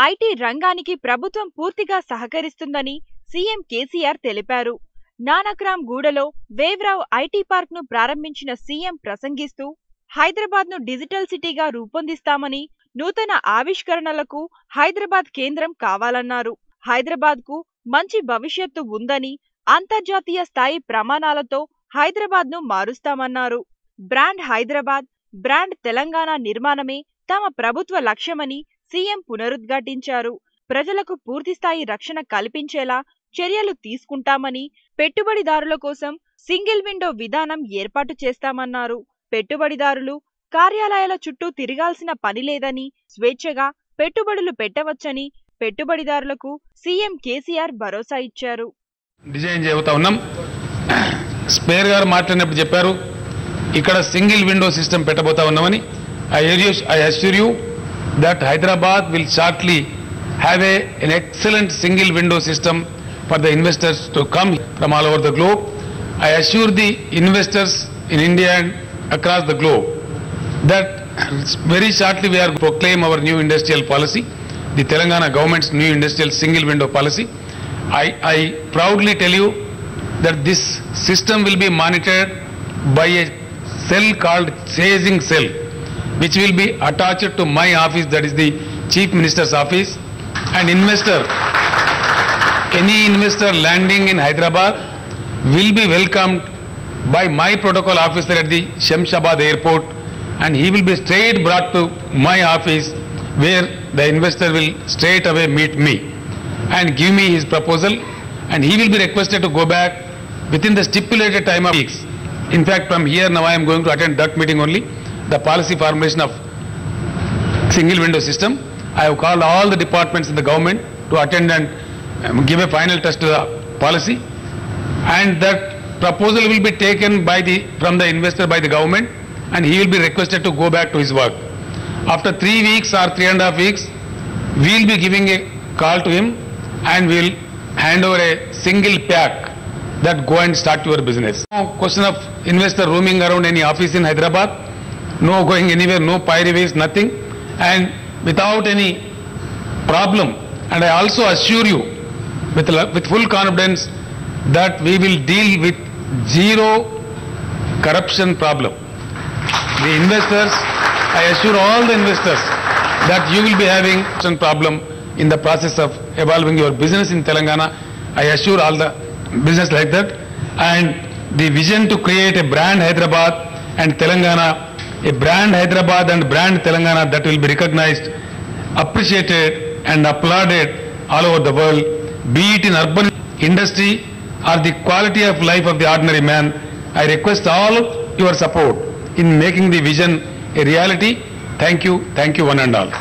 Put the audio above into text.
IT రంగానికి ప్రభుత్వం పూర్తిగా సహకరిస్తుందని సీఎం కేసీఆర్ తెలిపారు. నానక్రామ్ గూడలో వేవ్రావ్ ఐటీ పార్క్ ను ప్రారంభించిన సీఎం ప్రసంగిస్తూ హైదరాబాద్ ను డిజిటల్ సిటీగా రూపొందిస్తామని, నూతన ఆవిష్కరణలకు హైదరాబాద్ కేంద్రం కావాలన్నారు. హైదరాబాద్ కు మంచి భవిష్యత్తు ఉందని, అంతర్జాతీయ స్థాయి ప్రమాణాలతో హైదరాబాద్ ను మారుస్తామన్నారు. బ్రాండ్ హైదరాబాద్, బ్రాండ్ తెలంగాణ నిర్మాణమే తమ ప్రభుత్వ లక్ష్యమని సీఎం పునరుద్ఘాటించారు. ప్రజలకు పూర్తిస్థాయి రక్షణ కల్పించేలా చర్యలు తీసుకుంటామని, పెట్టుబడిదారుల కోసం సింగిల్ విండో విధానం ఏర్పాటు చేస్తామన్నారు. పెట్టుబడిదారులు కార్యాలయాల చుట్టూ తిరగాల్సిన పనిలేదని, స్వేచ్ఛగా పెట్టుబడులు పెట్టవచ్చని పెట్టుబడిదారులకు సీఎం కేసీఆర్ భరోసా ఇచ్చారు. డిజైన్ చేస్తా ఉన్నాం. స్పేర్ గారు మాట్లాడినప్పుడు చెప్పారు ఇక్కడ సింగిల్ విండో సిస్టమ్ పెట్టబోతా ఉన్నామని. I assure you that Hyderabad will shortly have an excellent single window system for the investors to come from all over the globe. I assure the investors in India and across the globe that very shortly we are going to proclaim our new industrial policy, the Telangana government's new industrial single window policy. I proudly tell you that this system will be monitored by a cell called Chasing Cell, which will be attached to my office, that is the Chief Minister's office. And any investor landing in Hyderabad will be welcomed by my protocol officer at the Shamshabad airport, and he will be straight brought to my office where the investor will straight away meet me and give me his proposal, and he will be requested to go back within the stipulated time of weeks. In fact, from here now I am going to attend that meeting only, the policy formulation of single window system. I have called all the departments in the government to attend and give a final touch to the policy, and that proposal will be taken from the investor by the government, and he will be requested to go back to his work. After 3 weeks or 3.5 weeks, we will be giving a call to him and we will hand over a single pack that go and start your business. No question of investor roaming around any office in Hyderabad, no going anywhere, no pyreways, nothing, and without any problem. And I also assure you with full confidence that we will deal with zero corruption problem. The investors, I assure all the investors that you will be having corruption problem in the process of evolving your business in Telangana. I assure all the business like that, and the vision to create a brand Hyderabad and Telangana, a brand Hyderabad and brand Telangana that will be recognized, appreciated and applauded all over the world, be it in urban industry or the quality of life of the ordinary man. I request all your support in making the vision a reality. Thank you one and all.